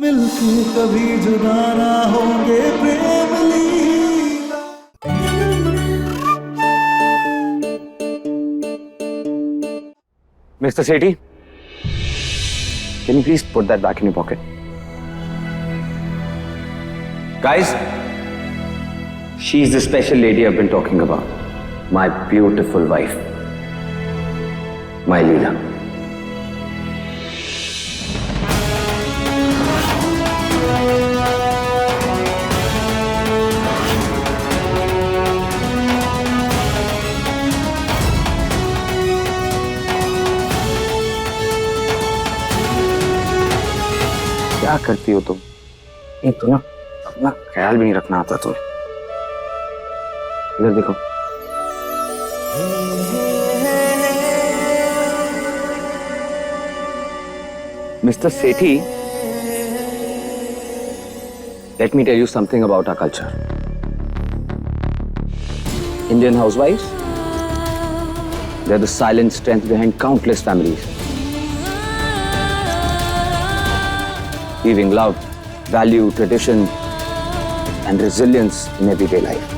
मिलके कभी जुदा ना होंगे प्रेम लीला। Mr. Sethi, can you please put that back in your pocket? Guys, she's the special lady I've been talking about. My beautiful wife. My Leela. क्या करती हो तुम? एक तो ना अपना ख्याल भी नहीं रखना आता तुम्हें। इधर देखो। Mr. Sethi, let me tell you something about our culture. Indian housewives, they're the silent strength behind countless families. Weaving love, value, tradition, and resilience in everyday life.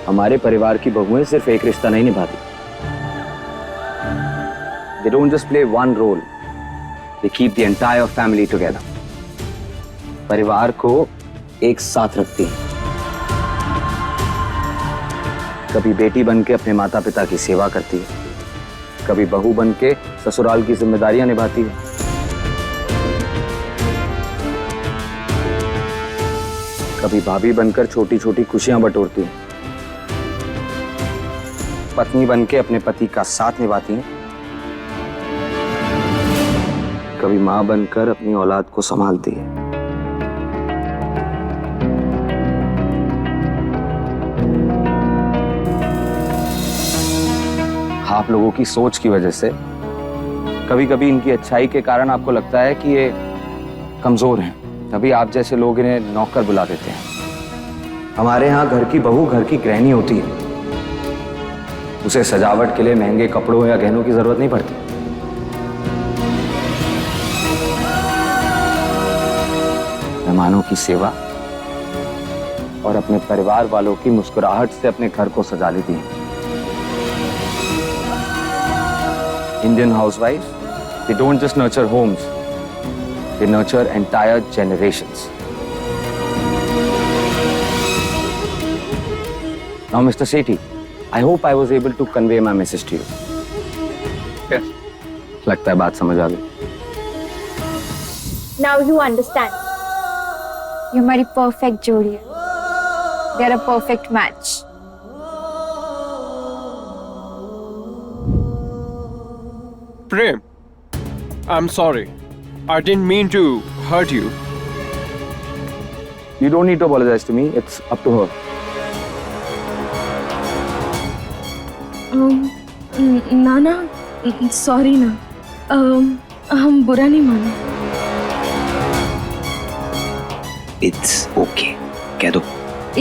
हमारे परिवार की बहुएं सिर्फ एक रिश्ता नहीं निभाती. They don't just play one role. They keep the entire family together. परिवार को एक साथ रखती हैं. कभी बेटी बन के अपने माता पिता की सेवा करती है, कभी बहू बन के ससुराल की जिम्मेदारियां निभाती है, कभी भाभी बनकर छोटी छोटी खुशियां बटोरती है, पत्नी बन के अपने पति का साथ निभाती है, कभी मां बनकर अपनी औलाद को संभालती है. आप लोगों की सोच की वजह से कभी कभी इनकी अच्छाई के कारण आपको लगता है कि ये कमजोर हैं, तभी आप जैसे लोग इन्हें नौकर बुला देते हैं. हमारे यहाँ घर की बहू घर की गृहिणी होती है. उसे सजावट के लिए महंगे कपड़ों या गहनों की जरूरत नहीं पड़ती. मेहमानों की सेवा और अपने परिवार वालों की मुस्कुराहट से अपने घर को सजा लेती है. Indian housewives, they don't just nurture homes, they nurture entire generations. Now, Mr. Sethi, I hope I was able to convey my message to you. Yes. लगता है बात समझ आ गई. Now you understand. You're my perfect जोड़ी. They're a perfect match. Prem, I'm sorry. I didn't mean to hurt you. You don't need to apologize to me. It's up to her. ना sorry ना. हम बुरा नहीं माने. It's okay. कह दो.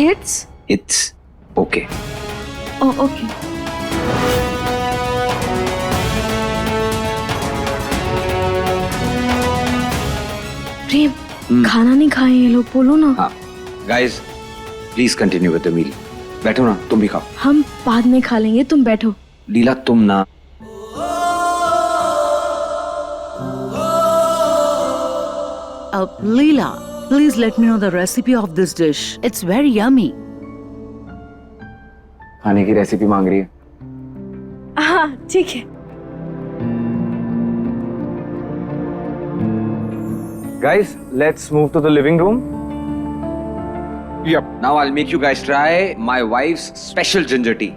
It's okay. Okay. प्रेम, खाना नहीं खाए ये लोग, बोलो ना. हाँ. Guys, please continue with the meal. बैठो ना, तुम भी खाओ. हम बाद में खा लेंगे, तुम बैठो. लीला तुम ना. Leela, please let me know the recipe of this dish. It's very yummy. खाने की रेसिपी मांग रही है. हाँ ठीक है. Guys, let's move to the living room. Yep. Now I'll make you guys try my wife's special ginger tea.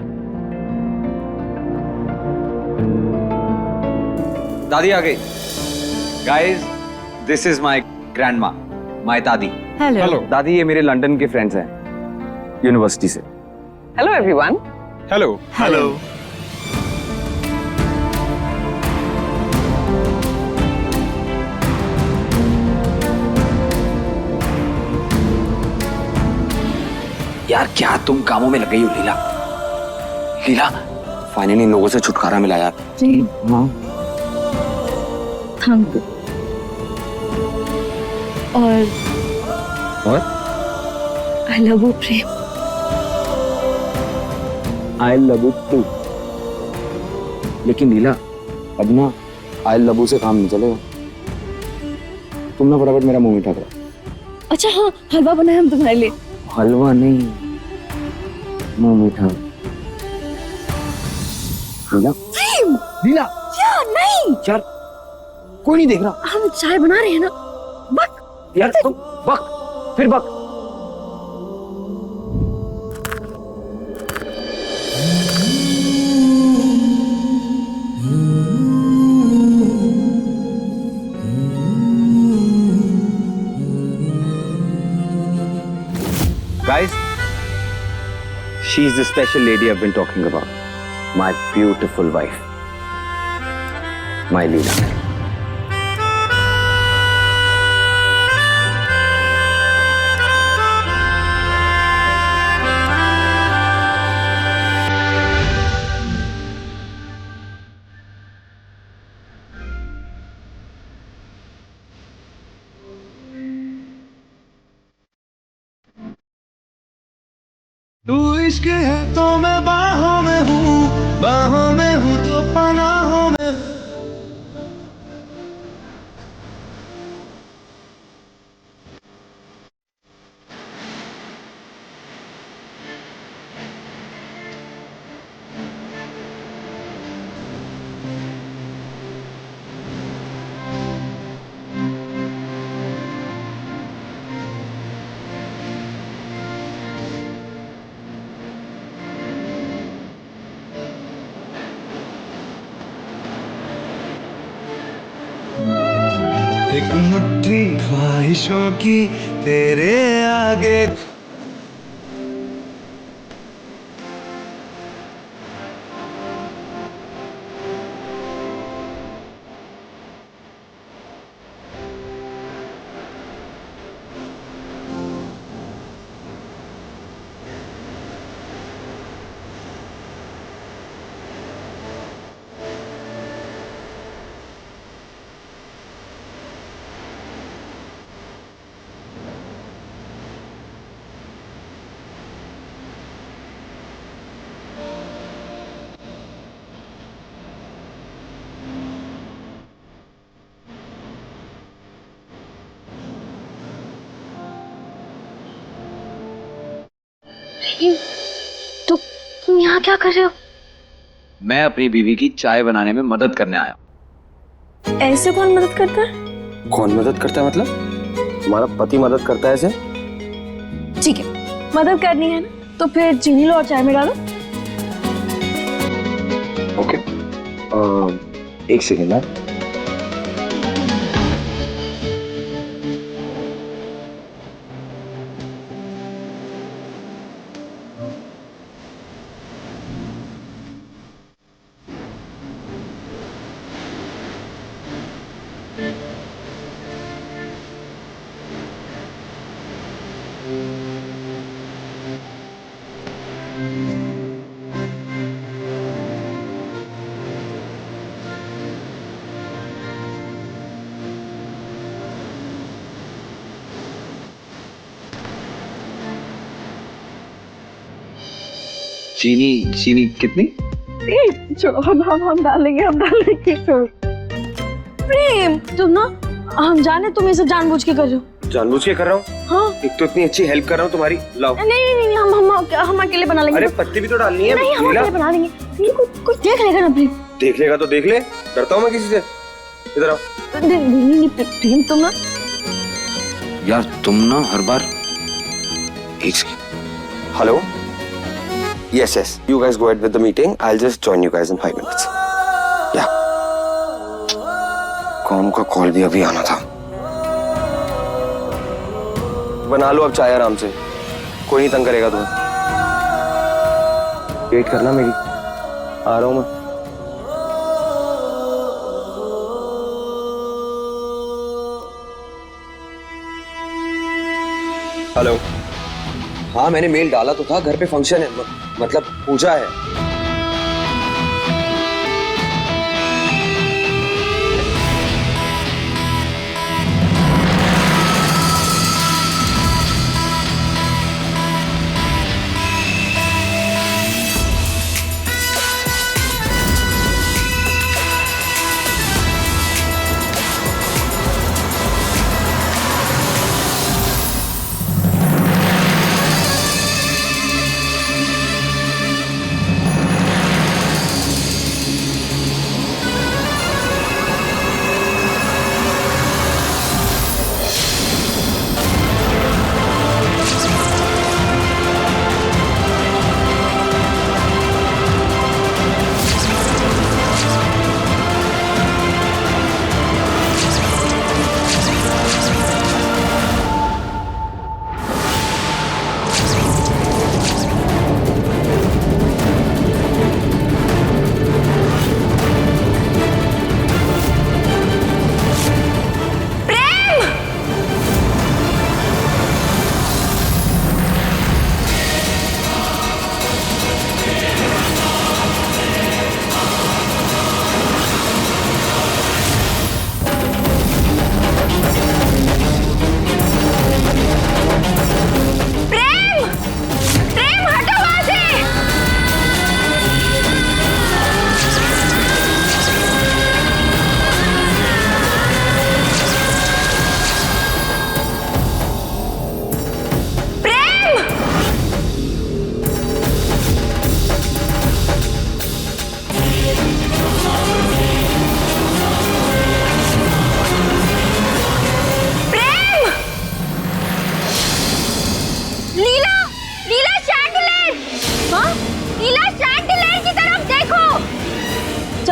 दादी आ गई. Guys, this is my grandma, my दादी. Hello. दादी ये मेरे लंदन के फ्रेंड्स हैं, यूनिवर्सिटी से. Hello everyone. Hello. यार क्या तुम कामों में लग गई हो लीला. लीला फाइनली इन लोगों से छुटकारा मिला यार। हाँ थैंक यू। और I love you Prem. I love you too. लेकिन नीला अब ना आई लव यू से काम नहीं चलेगा। तुम ना फटाफट मेरा मुंह मीठा करो। अच्छा हाँ, हलवा बनाया हम तुम्हारे लिए। हलवा नहीं, मुंह मीठा। नीला नीला क्या नहीं यार, कोई नहीं देख रहा। हम चाय बना रहे हैं ना। बक यार तुम बक, फिर बक। Guys, she's the special lady I've been talking about. My beautiful wife. My Leela. तू इश्क है तो मैं बाहों में हूँ तो पनाहों में। एक मुट्ठी ख्वाहिशों की तेरे आगे। तुम यहाँ क्या कर रहे हो? मैं अपनी बीवी की चाय बनाने में मदद करने आया। ऐसे कौन मदद करता है? कौन मदद करता है मतलब? तुम्हारा पति मदद करता है ऐसे? ठीक है, मदद करनी है ना तो फिर चीनी लो और चाय में डालो। ओके, एक सेकेंड ना। चीनी कितनी? छोड़ो, हम डालेंगे छोड़ो। प्रेम तुम ना, हम जाने तुम इसे जानबूझ के कर रहे हो। जानबूझ के कर रहा हूँ? हाँ। एक तो इतनी अच्छी हेल्प कर रहा हूँ तुम्हारी। लाओ। नहीं, हम अकेले बना लेंगे। अरे पत्ती भी तो डालनी है। नहीं, हम अकेले बना लेंगे। कुछ देख लेगा ना प्रेम। देख लेगा तो देख ले, डरता हूँ मैं किसी से। इधर आओ। नहीं प्रेम, तुम ना यार, तुम ना हर बार। Hello, yes, you guys go ahead with the meeting. I'll just join you guys in 5 minutes. Yeah. Com का कॉल भी अभी आना था। बना लो अब चाय आराम से, कोई नहीं तंग करेगा तुम्हें। वेट करना मेरी, आ रहा हूं मैं। हेलो। हाँ, मैंने मेल डाला तो था, घर पे फंक्शन है, मतलब पूजा है।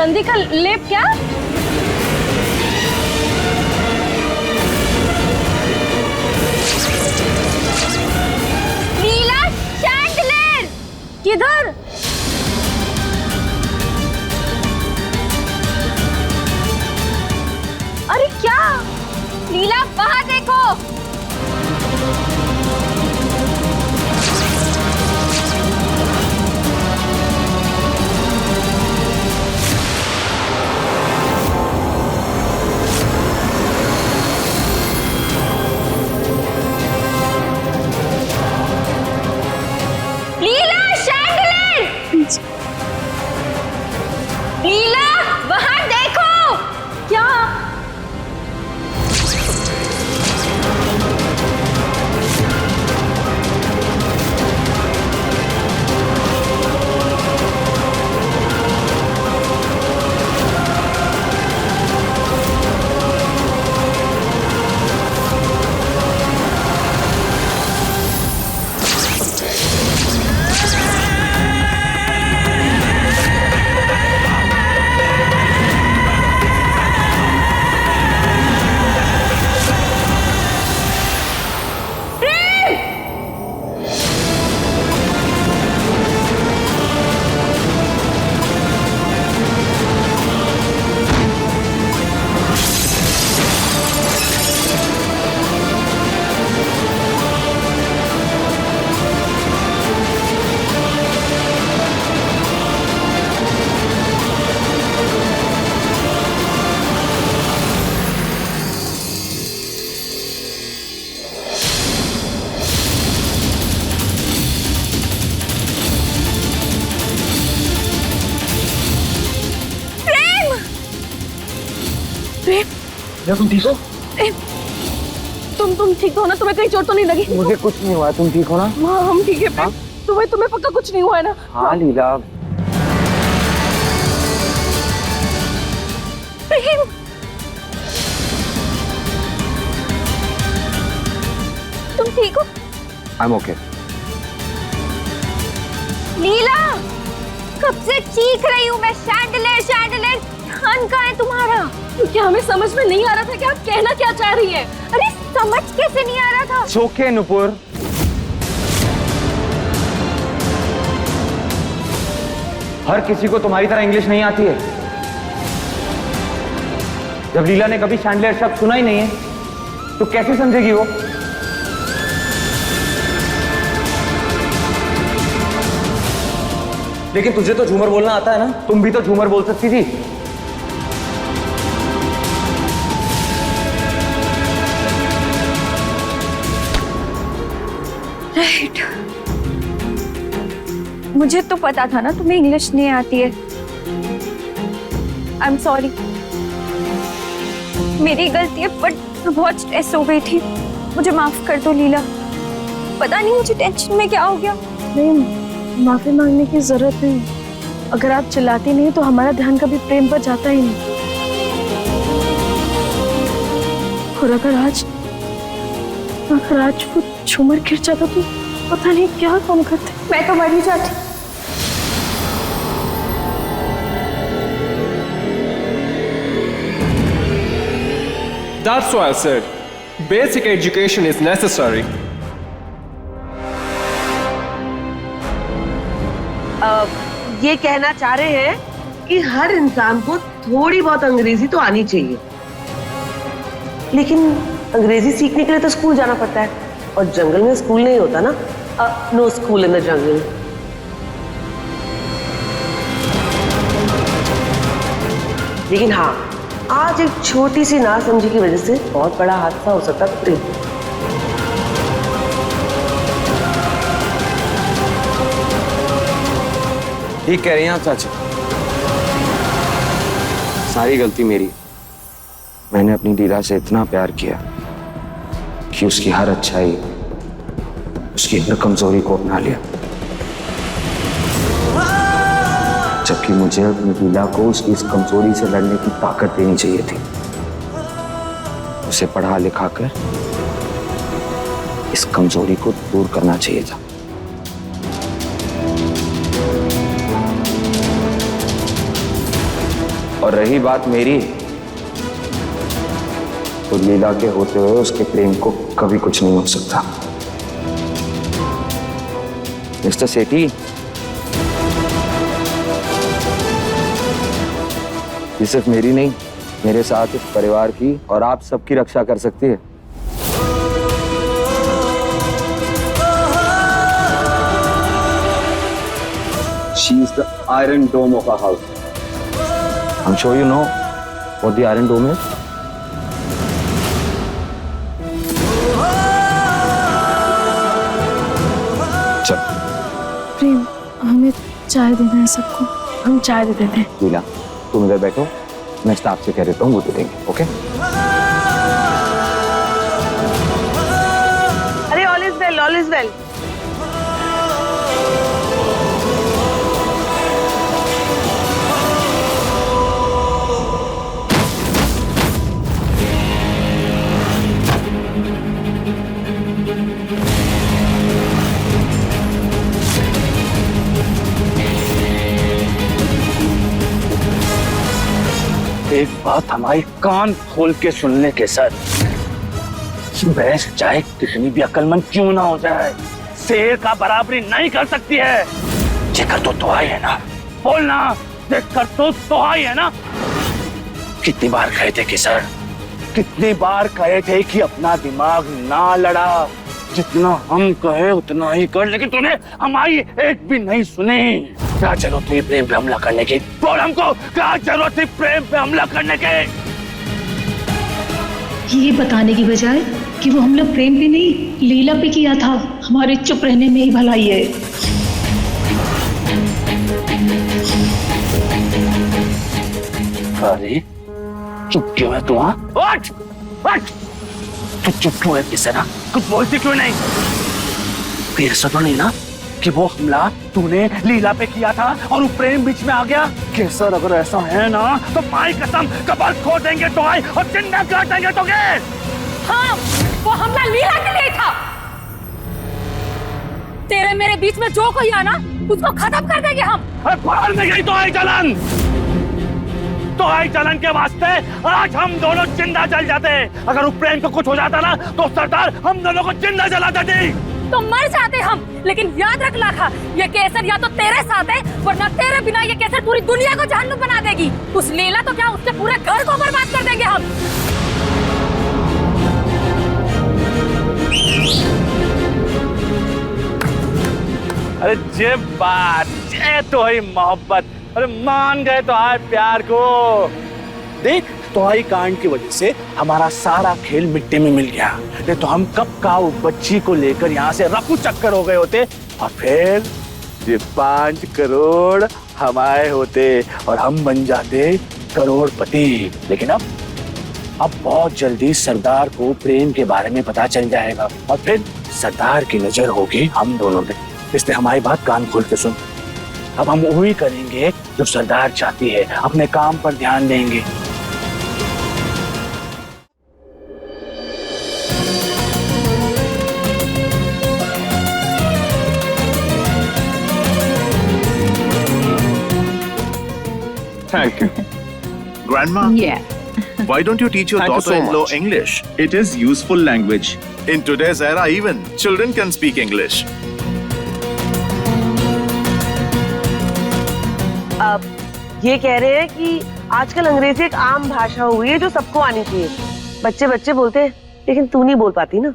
हल्दी का लेप क्या? नीला शैंडलियर किधर? अरे क्या? नीला वहां देखो। नीला शैंडलियर नीला वहां देखो। क्या? तुम ठीक हो? तुम ठीक हो ना? तुम्हें कहीं चोट तो नहीं लगी? मुझे कुछ नहीं हुआ, तुम ठीक हो ना? हाँ हम ठीक है प्रेम। तुम्हें पक्का कुछ नहीं हुआ है ना? हाँ लीला। प्रेम तुम ठीक हो? I am okay. नीला कब से चीख रही हूँ मैं, शैंडलियर शैंडलियर। ध्यान कहाँ है तुम्हारा? क्या हमें समझ में नहीं आ रहा था कि आप कहना क्या चाह रही है? अरे समझ कैसे नहीं आ रहा था? ओके नुपुर, हर किसी को तुम्हारी तरह इंग्लिश नहीं आती है। जब लीला ने कभी शैंडलियर शब्द सुना ही नहीं है तो कैसे समझेगी वो? लेकिन तुझे तो झूमर बोलना आता है ना, तुम भी तो झूमर बोल सकती थी। राइट, मुझे तो पता था ना तुम्हें इंग्लिश नहीं आती है। आई एम सॉरी, मेरी गलती है, बट बहुत स्ट्रेस हो गई थी। मुझे माफ कर दो लीला, पता नहीं मुझे टेंशन में क्या हो गया। नहीं, माफी मांगने की जरूरत नहीं। अगर आप चिल्लाती नहीं तो हमारा ध्यान कभी प्रेम पर जाता ही नहीं। और अगर आज वो झूमर गिर जाता तो पता नहीं क्या काम करते। मैं तो मर ही जाती। That's why I said basic education is necessary. ये कहना चाह रहे हैं कि हर इंसान को थोड़ी बहुत अंग्रेजी तो आनी चाहिए, लेकिन अंग्रेजी सीखने के लिए तो स्कूल जाना पड़ता है, और जंगल में स्कूल नहीं होता ना। No school in the jungle. लेकिन हाँ, आज एक छोटी सी नासमझी की वजह से बहुत बड़ा हादसा हो सकता है। प्रेम, ठीक कह रही हैं आप चाची, सारी गलती मेरी। मैंने अपनी लीला से इतना प्यार किया कि उसकी हर अच्छाई, उसकी हर कमजोरी को अपना लिया, जबकि मुझे अपनी लीला को उसकी इस कमजोरी से लड़ने की ताकत देनी चाहिए थी। उसे पढ़ा लिखा कर इस कमजोरी को दूर करना चाहिए था। और रही बात मेरी, तो लीला के होते हुए उसके प्रेम को कभी कुछ नहीं हो सकता। मिस्टर सेठी, ये सिर्फ मेरी नहीं, मेरे साथ इस परिवार की और आप सबकी रक्षा कर सकती है। She is the Iron Dome of our house. I'm sure you know what the Iron Dome is. चल, प्रेम, हमें चाय देना है सबको, हम चाय दे देते हैं। लीला, तुम इधर बैठो, मैं स्टाफ से कह देता हूँ, वो दे देंगे। ओके? अरे all is well, all is well. एक बात हमारी कान खोल के सुनने के सर, भैंस चाहे कितनी भी अक्लमंद क्यों ना हो जाए, शेर का बराबरी नहीं कर सकती है। जेकर तो आई है ना, बोलना, देखकर तो आई है ना। कितनी बार कहे थे कि सर, कितनी बार कहे थे कि अपना दिमाग ना लड़ा, जितना हम कहे उतना ही कर, लेकिन तूने हमारी एक भी नहीं सुनी। क्या जरूरत थी प्रेम पे हमला करने की? बोल हमको, क्या जरूरत थी प्रेम पे हमला करने की? ये बताने की बजाय कि वो हमला प्रेम पे नहीं लीला पे किया था, हमारे चुप रहने में ही भलाई है। अरे चुप क्यों है तू? उठ! तू चुप क्यों है? किसे ना कुछ बोलती क्यों नहीं? फिर ऐसा तो नहीं ना कि वो हमला तूने लीला पे किया था और वो प्रेम बीच में आ गया? केसर, अगर ऐसा है ना तो माई कसम कपाल खोद देंगे तो आई और जिंदा काट देंगे तो के। हाँ, वो हमला लीला के लिए था। तेरे मेरे बीच में जो कोई आना उसको खत्म कर देंगे हम। बाहर में गई तो आई जलन, तो आई जलन के वास्ते आज हम दोनों जिंदा जल जाते। अगर वो प्रेम को कुछ हो जाता ना तो सरदार हम दोनों को जिंदा जला देती। तो मर जाते हम, लेकिन याद रख लाखा, ये केसर या तो तेरे साथ है, वरना तेरे बिना ये केसर पूरी दुनिया को जहन्नुम बना देगी। उस लीला तो क्या, उसके पूरे घर को बर्बाद कर देंगे हम। अरे जे बात, जे तो ही मोहब्बत, अरे मान गए तो आए प्यार को। देख, तोहाई कांड की वजह से हमारा सारा खेल मिट्टी में मिल गया, नहीं तो हम कब का वो बच्ची को लेकर यहाँ से रफू चक्कर हो गए होते और फिर ये 5 करोड़ हमारे होते और हम बन जाते करोड़पति। लेकिन अब बहुत जल्दी सरदार को प्रेम के बारे में पता चल जाएगा और फिर सरदार की नजर होगी हम दोनों पे। इसलिए हमारी बात कान खोल के सुन। अब हम वही करेंगे जो सरदार चाहती है, अपने काम पर ध्यान देंगे। Thank you. Grandma, Yeah. why don't you teach your Thank you so daughter-in-law much. English? It is useful language. In today's era, even children can speak English. अब ये कह रहे हैं कि आजकल अंग्रेजी एक आम भाषा हो गई है जो सबको आनी चाहिए। बच्चे बच्चे बोलते हैं, लेकिन तू नहीं बोल पाती ना।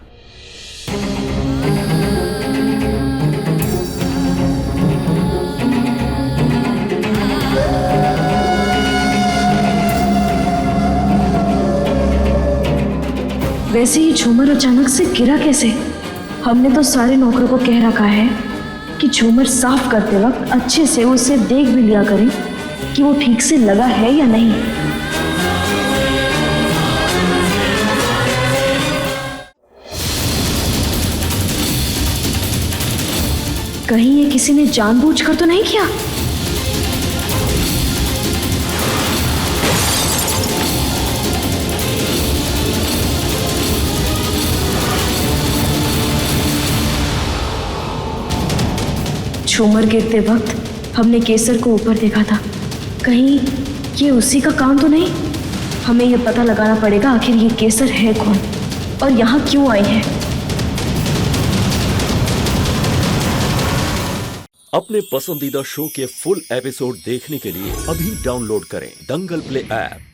वैसे ही झूमर अचानक से गिरा कैसे? हमने तो सारे नौकरों को कह रखा है कि झूमर साफ करते वक्त अच्छे से उसे देख भी लिया करें कि वो ठीक से लगा है या नहीं। कहीं ये किसी ने जानबूझकर तो नहीं किया? झूमर गिरते वक्त हमने केसर को ऊपर देखा था, कहीं ये उसी का काम तो नहीं? हमें ये पता लगाना पड़ेगा आखिर ये केसर है कौन और यहाँ क्यों आई है। अपने पसंदीदा शो के फुल एपिसोड देखने के लिए अभी डाउनलोड करें दंगल प्ले ऐप।